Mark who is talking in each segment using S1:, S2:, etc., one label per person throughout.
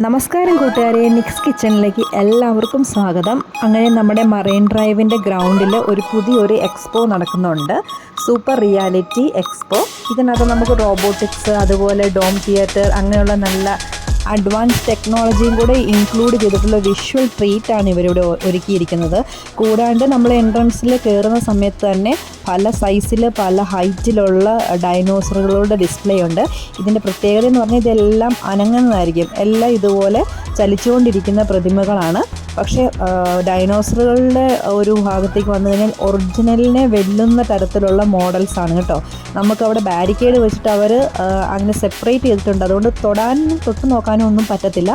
S1: നമസ്കാരം കൂട്ടുകാരെ, നിക്സ് കിച്ചണിലേക്ക് എല്ലാവർക്കും സ്വാഗതം. അങ്ങനെ നമ്മുടെ മറൈൻ ഡ്രൈവിൻ്റെ ഗ്രൗണ്ടിൽ ഒരു പുതിയൊരു എക്സ്പോ നടക്കുന്നുണ്ട്. Super reality expo. ഇതിനകത്ത് നമുക്ക് റോബോട്ടിക്സ്, അതുപോലെ ഡോം തിയേറ്റർ, അങ്ങനെയുള്ള നല്ല അഡ്വാൻസ് ടെക്നോളജിയും കൂടെ ഇൻക്ലൂഡ് ചെയ്തിട്ടുള്ള വിഷ്വൽ ട്രീറ്റാണ് ഇവരിവിടെ ഒരുക്കിയിരിക്കുന്നത്. കൂടാണ്ട് നമ്മൾ എൻട്രൻസിൽ കയറുന്ന സമയത്ത് തന്നെ പല സൈസിൽ പല ഹൈറ്റിലുള്ള ഡൈനോസറുകളുടെ ഡിസ്പ്ലേ ഉണ്ട്. ഇതിൻ്റെ പ്രത്യേകത എന്ന് പറഞ്ഞാൽ ഇതെല്ലാം അനങ്ങുന്നതായിരിക്കും. എല്ലാം ഇതുപോലെ ചലിച്ചുകൊണ്ടിരിക്കുന്ന പ്രതിമകളാണ്. പക്ഷേ ഡൈനോസറുകളുടെ ഒരു ഭാഗത്തേക്ക് വന്നു കഴിഞ്ഞാൽ ഒറിജിനലിനെ വെല്ലുന്ന തരത്തിലുള്ള മോഡൽസാണ് കേട്ടോ. നമുക്കവിടെ ബാരിക്കേഡ് വെച്ചിട്ട് അവർ അങ്ങനെ സെപ്പറേറ്റ് ചെയ്തിട്ടുണ്ട്. അതുകൊണ്ട് തൊട്ട് നോക്കാനും ഒന്നും പറ്റത്തില്ല.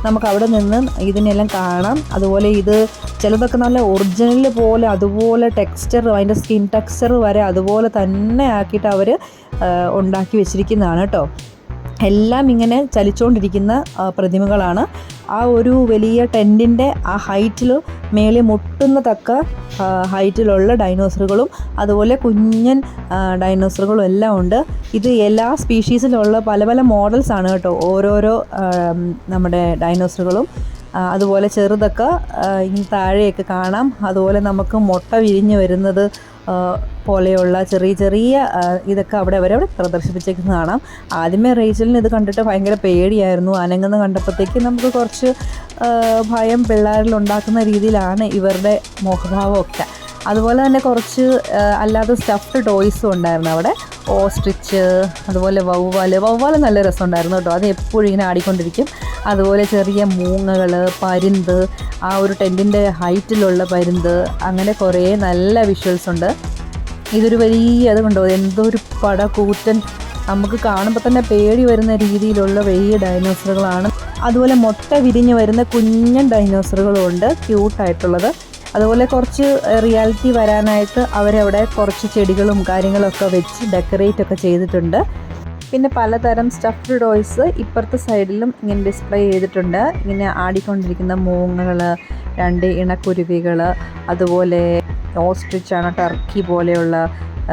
S1: നമുക്കവിടെ നിന്ന് ഇതിനെല്ലാം കാണാം. അതുപോലെ ഇത് ചിലതൊക്കെ നല്ല ഒറിജിനൽ പോലെ അതുപോലെ ടെക്സ്ചർ, അതിൻ്റെ സ്കിൻ ടെക്സ്ചർ വരെ അതുപോലെ തന്നെ ആക്കിയിട്ട് അവർ ഉണ്ടാക്കി വെച്ചിരിക്കുന്നതാണ് കേട്ടോ. എല്ലാം ഇങ്ങനെ ചലിച്ചുകൊണ്ടിരിക്കുന്ന പ്രതിമകളാണ്. ആ ഒരു വലിയ ടെൻറ്റിൻ്റെ ആ ഹൈറ്റിൽ മേളിൽ മുട്ടുന്ന തക്ക ഹൈറ്റിലുള്ള ഡൈനോസറുകളും അതുപോലെ കുഞ്ഞൻ ഡൈനോസറുകളും എല്ലാം ഉണ്ട്. ഇത് എല്ലാ സ്പീഷീസിലുള്ള പല പല മോഡൽസാണ് കേട്ടോ ഓരോരോ നമ്മുടെ ഡൈനോസറുകളും. അതുപോലെ ചെറുതൊക്കെ ഇനി താഴെയൊക്കെ കാണാം. അതുപോലെ നമുക്ക് മുട്ട വിരിഞ്ഞ് വരുന്നത് പോലെയുള്ള ചെറിയ ഇതൊക്കെ അവിടെ പ്രദർശിപ്പിച്ചേക്കുന്നത് കാണാം. ആദ്യമേ റേച്ചലിന് ഇത് കണ്ടിട്ട് ഭയങ്കര പേടിയായിരുന്നു. അനങ്ങുന്ന കണ്ടപ്പോഴത്തേക്ക് നമുക്ക് കുറച്ച് ഭയം പിള്ളേരിൽ ഉണ്ടാക്കുന്ന രീതിയിലാണ് ഇവരുടെ മുഖഭാവമൊക്കെ. അതുപോലെ തന്നെ കുറച്ച് അല്ലാതെ സ്റ്റഫ്ഡ് ടോയ്സും ഉണ്ടായിരുന്നു അവിടെ. ഓസ്ട്രിച്ച്, അതുപോലെ വവ്വാൽ നല്ല രസമുണ്ടായിരുന്നു കേട്ടോ. അത് എപ്പോഴും ഇങ്ങനെ ആടിക്കൊണ്ടിരിക്കും. അതുപോലെ ചെറിയ മൂങ്ങകൾ, പരുന്ത്, ആ ഒരു ടെൻറ്റിൻ്റെ ഹൈറ്റിലുള്ള പരുന്ത്, അങ്ങനെ കുറേ നല്ല വിഷ്വൽസ് ഉണ്ട്. ഇതൊരു വലിയ അത് കണ്ടോ, എന്തോ ഒരു കൂറ്റൻ, നമുക്ക് കാണുമ്പോൾ തന്നെ പേടി വരുന്ന രീതിയിലുള്ള വലിയ ഡൈനോസറുകളാണ്. അതുപോലെ മുട്ട വിരിഞ്ഞ് വരുന്ന കുഞ്ഞൻ ഡൈനോസറുകളും ഉണ്ട്, ക്യൂട്ടായിട്ടുള്ളത്. അതുപോലെ കുറച്ച് റിയാലിറ്റി വരാനായിട്ട് അവരവിടെ കുറച്ച് ചെടികളും കാര്യങ്ങളൊക്കെ വെച്ച് ഡെക്കറേറ്റ് ഒക്കെ ചെയ്തിട്ടുണ്ട്. പിന്നെ പലതരം സ്റ്റഫ്ഡ് ടോയ്സ് ഇപ്പുറത്തെ സൈഡിലും ഇങ്ങനെ ഡിസ്പ്ലേ ചെയ്തിട്ടുണ്ട്. ഇങ്ങനെ ആടിക്കൊണ്ടിരിക്കുന്ന മൂങ്ങകൾ, 2 ഇണക്കുരുവികൾ, അതുപോലെ ഓസ്ട്രിച്ചാണ്, ടർക്കി പോലെയുള്ള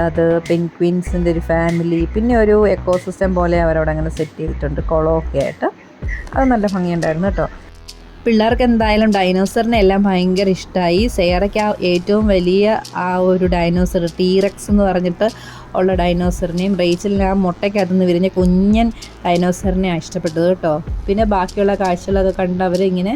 S1: അത്, പെൻഗ്വിൻസിൻ്റെ ഒരു ഫാമിലി, പിന്നെ ഒരു എക്കോസിസ്റ്റം പോലെ അവരവിടെ അങ്ങനെ സെറ്റ് ചെയ്തിട്ടുണ്ട് കുളമൊക്കെ ആയിട്ട്. അത് നല്ല ഭംഗിയുണ്ടായിരുന്നു കേട്ടോ. പിള്ളേർക്ക് എന്തായാലും ഡൈനോസറിനെ എല്ലാം ഭയങ്കര ഇഷ്ടമായി. സെയറയ്ക്ക് ഏറ്റവും വലിയ ആ ഒരു ഡൈനോസർ ടീറക്സ് എന്ന് പറഞ്ഞിട്ട് ഉള്ള ഡൈനോസറിനെയും റേച്ചലിനെ ആ മുട്ടയ്ക്കകത്ത് നിന്ന് വിരിഞ്ഞ കുഞ്ഞൻ ഡൈനോസറിനെയാണ് ഇഷ്ടപ്പെട്ടത് കേട്ടോ. പിന്നെ ബാക്കിയുള്ള കാഴ്ചകളൊക്കെ കണ്ട് അവരിങ്ങനെ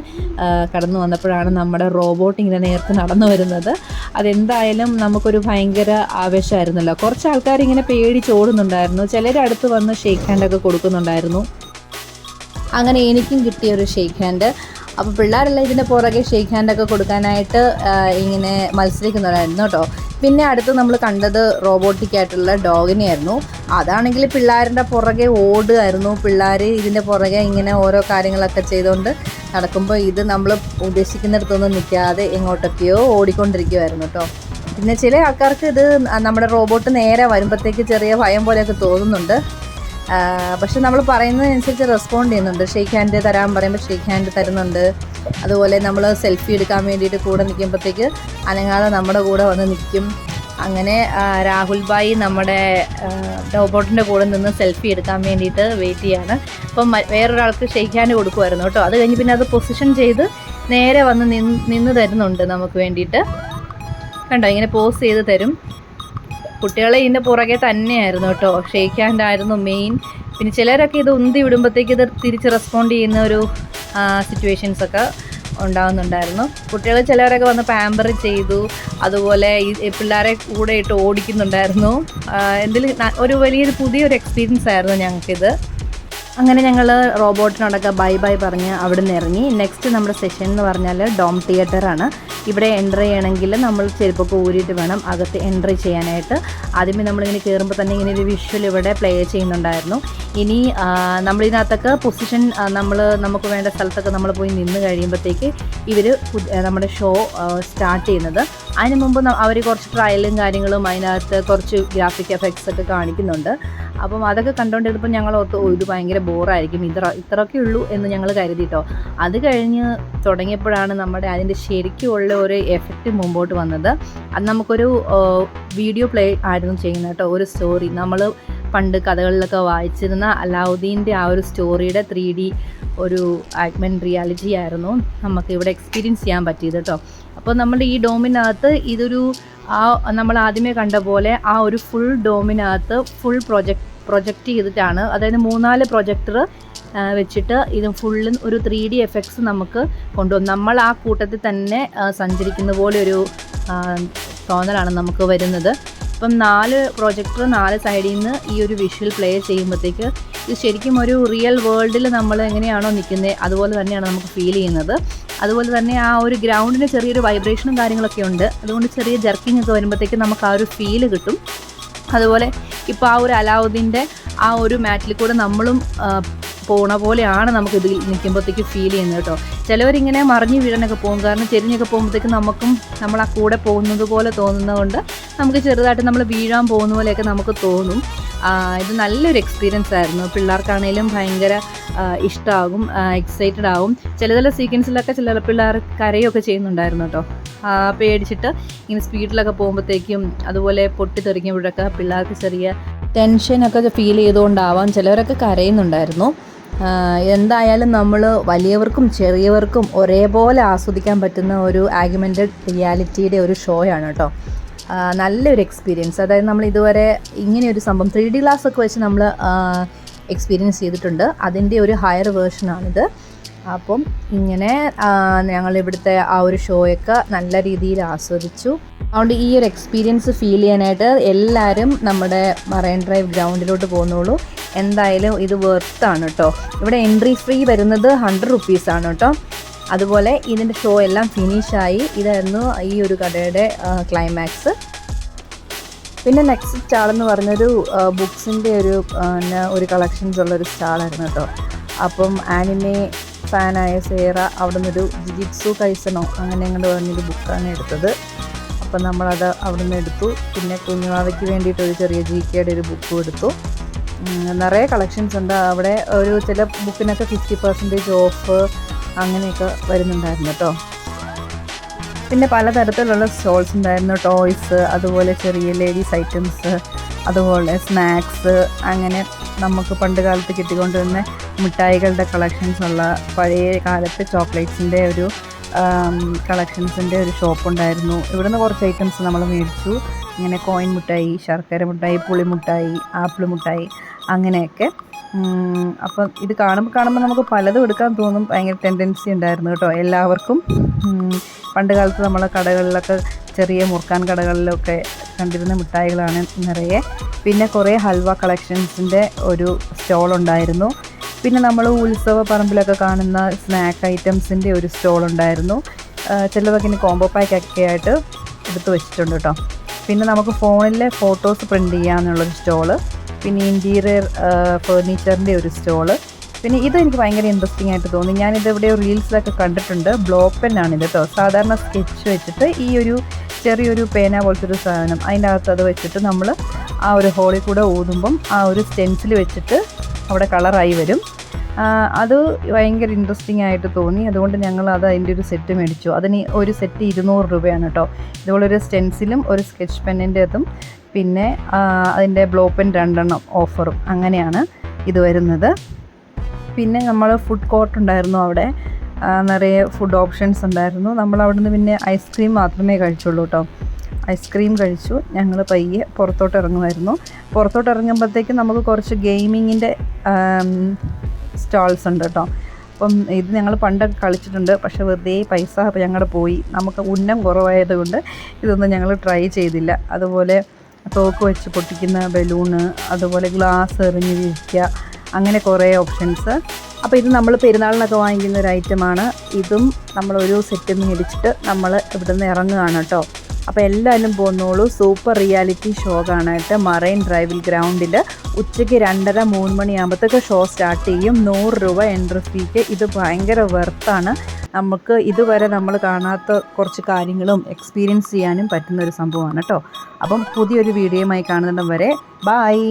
S1: കടന്നു വന്നപ്പോഴാണ് നമ്മുടെ റോബോട്ട് ഇങ്ങനെ നേർക്ക് നടന്നു വരുന്നത്. അതെന്തായാലും നമുക്കൊരു ഭയങ്കര ആവേശമായിരുന്നല്ലോ. കുറച്ച് ആൾക്കാർ ഇങ്ങനെ പേടിച്ചോടുന്നുണ്ടായിരുന്നു. ചിലർ അടുത്ത് വന്ന് ഷേക്ക് ഹാൻഡൊക്കെ കൊടുക്കുന്നുണ്ടായിരുന്നു. അങ്ങനെ എനിക്കും കിട്ടിയൊരു ഷേക്ക് ഹാൻഡ്. അപ്പോൾ പിള്ളേരെല്ലാം ഇതിൻ്റെ പുറകെ ഷേക്ക് ഹാൻഡൊക്കെ കൊടുക്കാനായിട്ട് ഇങ്ങനെ മത്സരിക്കുന്നുണ്ടായിരുന്നു കേട്ടോ. പിന്നെ അടുത്ത് നമ്മൾ കണ്ടത് റോബോട്ടിക്കായിട്ടുള്ള ഡോഗിനെയായിരുന്നു. അതാണെങ്കിൽ പിള്ളേരുടെ പുറകെ ഓടുമായിരുന്നു. പിള്ളേർ ഇതിൻ്റെ പുറകെ ഇങ്ങനെ ഓരോ കാര്യങ്ങളൊക്കെ ചെയ്തുകൊണ്ട് നടക്കുമ്പോൾ ഇത് നമ്മൾ ഉദ്ദേശിക്കുന്നിടത്തൊന്നും നിൽക്കാതെ എങ്ങോട്ടൊക്കെയോ ഓടിക്കൊണ്ടിരിക്കുമായിരുന്നു കേട്ടോ. പിന്നെ ചില ആൾക്കാർക്ക് ഇത് നമ്മുടെ റോബോട്ട് നേരെ വരുമ്പോഴത്തേക്ക് ചെറിയ ഭയം പോലെയൊക്കെ തോന്നുന്നുണ്ട്. പക്ഷെ നമ്മൾ പറയുന്നതിനനുസരിച്ച് റെസ്പോണ്ട് ചെയ്യുന്നുണ്ട്. ഷേക്ക് ഹാൻഡ് തരാൻ പറയുമ്പോൾ ഷേക്ക് ഹാൻഡ് തരുന്നുണ്ട്. അതുപോലെ നമ്മൾ സെൽഫി എടുക്കാൻ വേണ്ടിയിട്ട് കൂടെ നിൽക്കുമ്പോഴത്തേക്ക് അനങ്ങാതെ നമ്മുടെ കൂടെ വന്ന് നിൽക്കും. അങ്ങനെ രാഹുൽ ഭായി നമ്മുടെ റോബോട്ടിൻ്റെ കൂടെ നിന്ന് സെൽഫി എടുക്കാൻ വേണ്ടിയിട്ട് വെയിറ്റ് ചെയ്യാണ്. അപ്പം വേറൊരാൾക്ക് ഷേക്ക് ഹാൻഡ് കൊടുക്കുമായിരുന്നു കേട്ടോ. അത് കഴിഞ്ഞ് പിന്നെ അത് പൊസിഷൻ ചെയ്ത് നേരെ വന്ന് നിന്ന് തരുന്നുണ്ട് നമുക്ക് വേണ്ടിയിട്ട്. കണ്ടോ, ഇങ്ങനെ പോസ് ചെയ്ത് തരും. കുട്ടികളെ ഇതിൻ്റെ പുറകെ തന്നെയായിരുന്നു കേട്ടോ. ഷേക്ക് ഹാൻഡ് ആയിരുന്നു മെയിൻ. പിന്നെ ചിലരൊക്കെ ഇത് ഉന്തി വിടുമ്പോഴത്തേക്ക് ഇത് തിരിച്ച് റെസ്പോണ്ട് ചെയ്യുന്ന ഒരു സിറ്റുവേഷൻസൊക്കെ ഉണ്ടാകുന്നുണ്ടായിരുന്നു. കുട്ടികൾ ചിലവരൊക്കെ വന്ന് പാമ്പർ ചെയ്തു. അതുപോലെ ഈ പിള്ളേരെ കൂടെ ഇട്ട് ഓടിക്കുന്നുണ്ടായിരുന്നു. ഒരു വലിയൊരു പുതിയൊരു എക്സ്പീരിയൻസ് ആയിരുന്നു ഞങ്ങൾക്കിത്. അങ്ങനെ ഞങ്ങൾ റോബോട്ടിനോടൊക്കെ ബൈ പറഞ്ഞ് അവിടെ നിന്ന് ഇറങ്ങി. നെക്സ്റ്റ് നമ്മുടെ സെഷൻ എന്ന് പറഞ്ഞാൽ ഡോം തിയേറ്ററാണ്. ഇവിടെ എൻ്റർ ചെയ്യണമെങ്കിൽ നമ്മൾ ചെരുപ്പൊക്കെ ഊരിയിട്ട് വേണം അകത്ത് എൻ്റർ ചെയ്യാനായിട്ട്. ആദ്യമേ നമ്മളിങ്ങനെ കയറുമ്പോൾ തന്നെ ഇങ്ങനെ ഒരു വിഷ്വൽ ഇവിടെ പ്ലേ ചെയ്യുന്നുണ്ടായിരുന്നു. ഇനി നമ്മളിതിനകത്തൊക്കെ പൊസിഷൻ നമുക്ക് വേണ്ട സ്ഥലത്തൊക്കെ നമ്മൾ പോയി നിന്ന് കഴിയുമ്പോഴത്തേക്ക് ഇവർ നമ്മുടെ ഷോ സ്റ്റാർട്ട് ചെയ്യുന്നത്. അതിന് മുമ്പ് അവർ കുറച്ച് ട്രയലും കാര്യങ്ങളും അതിനകത്ത് കുറച്ച് ഗ്രാഫിക് എഫക്ട്സ് ഒക്കെ കാണിക്കുന്നുണ്ട്. അപ്പം അതൊക്കെ കണ്ടുകൊണ്ടിരുന്നപ്പോൾ ഞങ്ങൾ ഓർത്തു ഇത് ഭയങ്കര ബോറായിരിക്കും, ഇത്രയൊക്കെ ഉള്ളൂ എന്ന് ഞങ്ങൾ കരുതിയിട്ടോ. അത് കഴിഞ്ഞ് തുടങ്ങിയപ്പോഴാണ് നമ്മുടെ അതിൻ്റെ ശരിക്കുമുള്ള ഒരു എഫക്റ്റ് മുമ്പോട്ട് വന്നത്. അത് നമുക്കൊരു വീഡിയോ പ്ലേ ആയിരുന്നു ചെയ്യുന്നത് കേട്ടോ. ഒരു സ്റ്റോറി നമ്മൾ പണ്ട് കഥകളിലൊക്കെ വായിച്ചിരുന്ന അലാവുദ്ദീൻ്റെ ആ ഒരു സ്റ്റോറിയുടെ 3D ഒരു ആഗ്മെൻറ്റ് റിയാലിറ്റി ആയിരുന്നു നമുക്ക് ഇവിടെ എക്സ്പീരിയൻസ് ചെയ്യാൻ പറ്റിയത് കേട്ടോ. അപ്പോൾ നമ്മുടെ ഈ ഡോമിനകത്ത് ഇതൊരു നമ്മൾ ആദ്യമേ കണ്ട പോലെ ആ ഒരു ഫുൾ ഡോമിനകത്ത് ഫുൾ പ്രൊജക്റ്റ് ചെയ്തിട്ടാണ്, അതായത് 3-4 പ്രൊജക്ടർ വെച്ചിട്ട് ഇത് ഫുള്ള് ഒരു 3D എഫക്ട്സ് നമുക്ക് കൊണ്ടുവന്നു. നമ്മൾ ആ കൂട്ടത്തിൽ തന്നെ സഞ്ചരിക്കുന്ന പോലെ ഒരു തോന്നലാണ് നമുക്ക് വരുന്നത്. ഇപ്പം 4 പ്രൊജക്ടർ 4 സൈഡിൽ നിന്ന് ഈ ഒരു വിഷ്വൽ പ്ലേ ചെയ്യുമ്പോഴത്തേക്ക് ഇത് ശരിക്കും ഒരു റിയൽ വേൾഡിൽ നമ്മൾ എങ്ങനെയാണോ നിൽക്കുന്നത് അതുപോലെ തന്നെയാണ് നമുക്ക് ഫീൽ ചെയ്യുന്നത്. അതുപോലെ തന്നെ ആ ഒരു ഗ്രൗണ്ടിന് ചെറിയൊരു വൈബ്രേഷനും കാര്യങ്ങളൊക്കെ ഉണ്ട്. അതുകൊണ്ട് ചെറിയ ജർക്കിംഗ് ഒക്കെ വരുമ്പോഴത്തേക്ക് നമുക്ക് ആ ഒരു ഫീല് കിട്ടും. അതുപോലെ ഇപ്പോൾ ആ ഒരു അലാവുദ്ദീൻ്റെ ആ ഒരു മാറ്റിൽ കൂടെ നമ്മളും പോണ പോലെയാണ് നമുക്ക് ഇതിൽ നിൽക്കുമ്പോഴത്തേക്ക് ഫീൽ ചെയ്യുന്നത് കേട്ടോ. ചിലവരിങ്ങനെ മറിഞ്ഞ് വീഴാനൊക്കെ പോകും, കാരണം ചെരിഞ്ഞൊക്കെ പോകുമ്പോഴത്തേക്ക് നമുക്കും നമ്മൾ ആ കൂടെ പോകുന്നത് പോലെ തോന്നുന്നതുകൊണ്ട് നമുക്ക് ചെറുതായിട്ട് നമ്മൾ വീഴാൻ പോകുന്ന പോലെയൊക്കെ നമുക്ക് തോന്നും. ഇത് നല്ലൊരു എക്സ്പീരിയൻസ് ആയിരുന്നു. പിള്ളേർക്കാണേലും ഭയങ്കര ഇഷ്ടമാകും, എക്സൈറ്റഡ് ആവും. ചില സീക്വൻസിലൊക്കെ ചില പിള്ളേർ കരയൊക്കെ ചെയ്യുന്നുണ്ടായിരുന്നു കേട്ടോ. പേടിച്ചിട്ട് ഇങ്ങനെ സ്പീഡിലൊക്കെ പോകുമ്പോഴത്തേക്കും അതുപോലെ പൊട്ടിത്തെറിക്കുമ്പോഴൊക്കെ പിള്ളേർക്ക് ചെറിയ ടെൻഷനൊക്കെ ഫീൽ ചെയ്തുകൊണ്ടാവാം ചിലവരൊക്കെ കരയുന്നുണ്ടായിരുന്നു. എന്തായാലും നമ്മൾ വലിയവർക്കും ചെറിയവർക്കും ഒരേപോലെ ആസ്വദിക്കാൻ പറ്റുന്ന ഒരു ആഗ്മെൻറ്റഡ് റിയാലിറ്റിയുടെ ഒരു ഷോയാണ് കേട്ടോ. നല്ലൊരു എക്സ്പീരിയൻസ്. അതായത് നമ്മൾ ഇതുവരെ ഇങ്ങനെയൊരു സംഭവം 3D ഗ്ലാസ് ഒക്കെ വെച്ച് നമ്മൾ എക്സ്പീരിയൻസ് ചെയ്തിട്ടുണ്ട്. അതിൻ്റെ ഒരു ഹയർ വേർഷനാണിത്. അപ്പം ഇങ്ങനെ ഞങ്ങളിവിടുത്തെ ആ ഒരു ഷോയൊക്കെ നല്ല രീതിയിൽ ആസ്വദിച്ചു. അതുകൊണ്ട് ഈ ഒരു എക്സ്പീരിയൻസ് ഫീൽ ചെയ്യാനായിട്ട് എല്ലാവരും നമ്മുടെ മറൈൻ ഡ്രൈവ് ഗ്രൗണ്ടിലോട്ട് പോകുന്നുള്ളൂ. എന്തായാലും ഇത് വെർത്താണ് കേട്ടോ. ഇവിടെ എൻട്രി ഫ്രീ വരുന്നത് 100 റുപ്പീസാണ് കേട്ടോ. അതുപോലെ ഇതിൻ്റെ ഷോ എല്ലാം ഫിനിഷായി. ഇതായിരുന്നു ഈ ഒരു കടയുടെ ക്ലൈമാക്സ്. പിന്നെ നെക്സ്റ്റ് സ്റ്റാളെന്ന് പറഞ്ഞൊരു ബുക്സിൻ്റെ ഒരു കളക്ഷൻസ് ഉള്ളൊരു സ്റ്റാളായിരുന്നു കേട്ടോ. അപ്പം ആനിമെ ഫാനായ സേറ അവിടെ നിന്നൊരു ജിജിറ്റ്സു കൈസനോ അങ്ങനെ അങ്ങോട്ട് പറഞ്ഞൊരു ബുക്കാണ് എടുത്തത്. അപ്പം നമ്മളത് അവിടെ നിന്ന് എടുത്തു. പിന്നെ കുഞ്ഞുവാവയ്ക്ക് വേണ്ടിയിട്ട് ഒരു ചെറിയ GKയുടെ ഒരു ബുക്കും എടുത്തു. നിറയെ കളക്ഷൻസ് ഉണ്ട് അവിടെ. ഒരു ചില ബുക്കിനൊക്കെ 50% ഓഫ് അങ്ങനെയൊക്കെ വരുന്നുണ്ടായിരുന്നു കേട്ടോ. പിന്നെ പലതരത്തിലുള്ള സ്റ്റോൾസ് ഉണ്ടായിരുന്നു. ടോയ്സ്, അതുപോലെ ചെറിയ ലേഡീസ് ഐറ്റംസ്, അതുപോലെ സ്നാക്സ്, അങ്ങനെ നമുക്ക് പണ്ട് കാലത്ത് കിട്ടിക്കൊണ്ടിരുന്ന മിഠായികളുടെ കളക്ഷൻസ് ഉള്ള പഴയ കാലത്ത് ചോക്ലേറ്റ്സിൻ്റെ ഒരു കളക്ഷൻസിൻ്റെ ഒരു ഷോപ്പുണ്ടായിരുന്നു. ഇവിടുന്ന് കുറച്ച് ഐറ്റംസ് നമ്മൾ മേടിച്ചു. ഇങ്ങനെ കോയിൻ മിഠായി, ശർക്കര മിഠായി, പുളിമിഠായി, ആപ്പിൾ മിഠായി, അങ്ങനെയൊക്കെ. അപ്പം ഇത് കാണുമ്പോൾ നമുക്ക് പലതും എടുക്കാൻ തോന്നും. ഭയങ്കര ടെൻഡൻസി ഉണ്ടായിരുന്നു കേട്ടോ എല്ലാവർക്കും. പണ്ട് കാലത്ത് നമ്മളെ കടകളിലൊക്കെ ചെറിയ മുറുക്കാൻ കടകളിലൊക്കെ കണ്ടിരുന്ന മിഠായികളാണ് നിറയെ. പിന്നെ കുറേ ഹൽവ കളക്ഷൻസിൻ്റെ ഒരു സ്റ്റോളുണ്ടായിരുന്നു. പിന്നെ നമ്മൾ ഉത്സവ പറമ്പിലൊക്കെ കാണുന്ന സ്നാക്ക് ഐറ്റംസിൻ്റെ ഒരു സ്റ്റോളുണ്ടായിരുന്നു. ചിലതൊക്കെ ഇനി കോംബോ പാക്കൊക്കെ ആയിട്ട് എടുത്ത് വെച്ചിട്ടുണ്ട് കേട്ടോ. പിന്നെ നമുക്ക് ഫോണിലെ ഫോട്ടോസ് പ്രിൻ്റ് ചെയ്യാമെന്നുള്ളൊരു സ്റ്റോള്, പിന്നെ ഇൻറ്റീരിയർ ഫേർണിച്ചറിൻ്റെ ഒരു സ്റ്റോള്. പിന്നെ ഇതെനിക്ക് ഭയങ്കര ഇൻട്രസ്റ്റിംഗ് ആയിട്ട് തോന്നി. ഞാനിത് എവിടെയോ റീൽസിലൊക്കെ കണ്ടിട്ടുണ്ട്. ബ്ലോ പെന്നാണിത് കേട്ടോ. സാധാരണ സ്കെച്ച് വെച്ചിട്ട് ഈ ഒരു ചെറിയൊരു പേന പോലത്തെ ഒരു സാധനം അതിൻ്റെ അകത്ത് അത് വെച്ചിട്ട് നമ്മൾ ആ ഒരു ഹോളിൽ കൂടെ ഊതുമ്പം ആ ഒരു സ്റ്റെൻസിൽ വെച്ചിട്ട് അവിടെ കളറായി വരും. അത് ഭയങ്കര ഇൻട്രസ്റ്റിംഗ് ആയിട്ട് തോന്നി. അതുകൊണ്ട് ഞങ്ങൾ അതിൻ്റെ ഒരു സെറ്റ് മേടിച്ചു. അതിന് ഒരു സെറ്റ് 200 രൂപയാണ് കേട്ടോ. ഇതുപോലൊരു സ്റ്റെൻസിലും ഒരു സ്കെച്ച് പെന്നിൻ്റെ അതും പിന്നെ അതിൻ്റെ ബ്ലോ പെൻ 2 ഓഫറും, അങ്ങനെയാണ് ഇത് വരുന്നത്. പിന്നെ നമ്മൾ ഫുഡ് കോർട്ട് ഉണ്ടായിരുന്നു. അവിടെ നിറയെ ഫുഡ് ഓപ്ഷൻസ് ഉണ്ടായിരുന്നു. നമ്മൾ അവിടെ നിന്ന് പിന്നെ ഐസ്ക്രീം മാത്രമേ കഴിച്ചുള്ളൂ കേട്ടോ. ഐസ്ക്രീം കഴിച്ചു. ഞങ്ങൾ പയ്യെ പുറത്തോട്ട് ഇറങ്ങുമായിരുന്നു. പുറത്തോട്ട് ഇറങ്ങുമ്പോഴത്തേക്കും നമുക്ക് കുറച്ച് ഗെയിമിങ്ങിൻ്റെ സ്റ്റാൾസ് ഉണ്ട് കേട്ടോ. അപ്പം ഇത് ഞങ്ങൾ പണ്ടൊക്കെ കളിച്ചിട്ടുണ്ട്, പക്ഷേ വെറുതെ പൈസ അപ്പോൾ ഞങ്ങളുടെ പോയി. നമുക്ക് ഉന്നം കുറവായതുകൊണ്ട് ഇതൊന്നും ഞങ്ങൾ ട്രൈ ചെയ്തില്ല. അതുപോലെ തോക്ക് വെച്ച് പൊട്ടിക്കുന്ന ബലൂണ്, അതുപോലെ ഗ്ലാസ് എറിഞ്ഞ് വീഴ്ച, അങ്ങനെ കുറേ ഓപ്ഷൻസ്. അപ്പോൾ ഇത് നമ്മൾ പെരുന്നാളിനൊക്കെ വാങ്ങിക്കുന്ന ഒരു ഐറ്റമാണ്. ഇതും നമ്മളൊരു സെറ്റ് മേടിച്ചിട്ട് നമ്മൾ ഇവിടുന്ന് ഇറങ്ങുകയാണ് കേട്ടോ. അപ്പോൾ എല്ലാവരും പോന്നോളൂ സൂപ്പർ റിയാലിറ്റി ഷോ കാണാനായിട്ട് മറൈൻ ഡ്രൈവിൽ ഗ്രൗണ്ടിൽ. ഉച്ചയ്ക്ക് 2:30-3 മണിയാകുമ്പോഴത്തേക്ക് ഷോ സ്റ്റാർട്ട് ചെയ്യും. 100 രൂപ എൻട്രി ഫീക്ക്. ഇത് ഭയങ്കര വെർത്താണ്. നമുക്ക് ഇതുവരെ നമ്മൾ കാണാത്ത കുറച്ച് കാര്യങ്ങളും എക്സ്പീരിയൻസ് ചെയ്യാനും പറ്റുന്നൊരു സംഭവമാണ് കേട്ടോ. അപ്പം പുതിയൊരു വീഡിയോയുമായി കാണുന്നിടം വരെ ബായ്.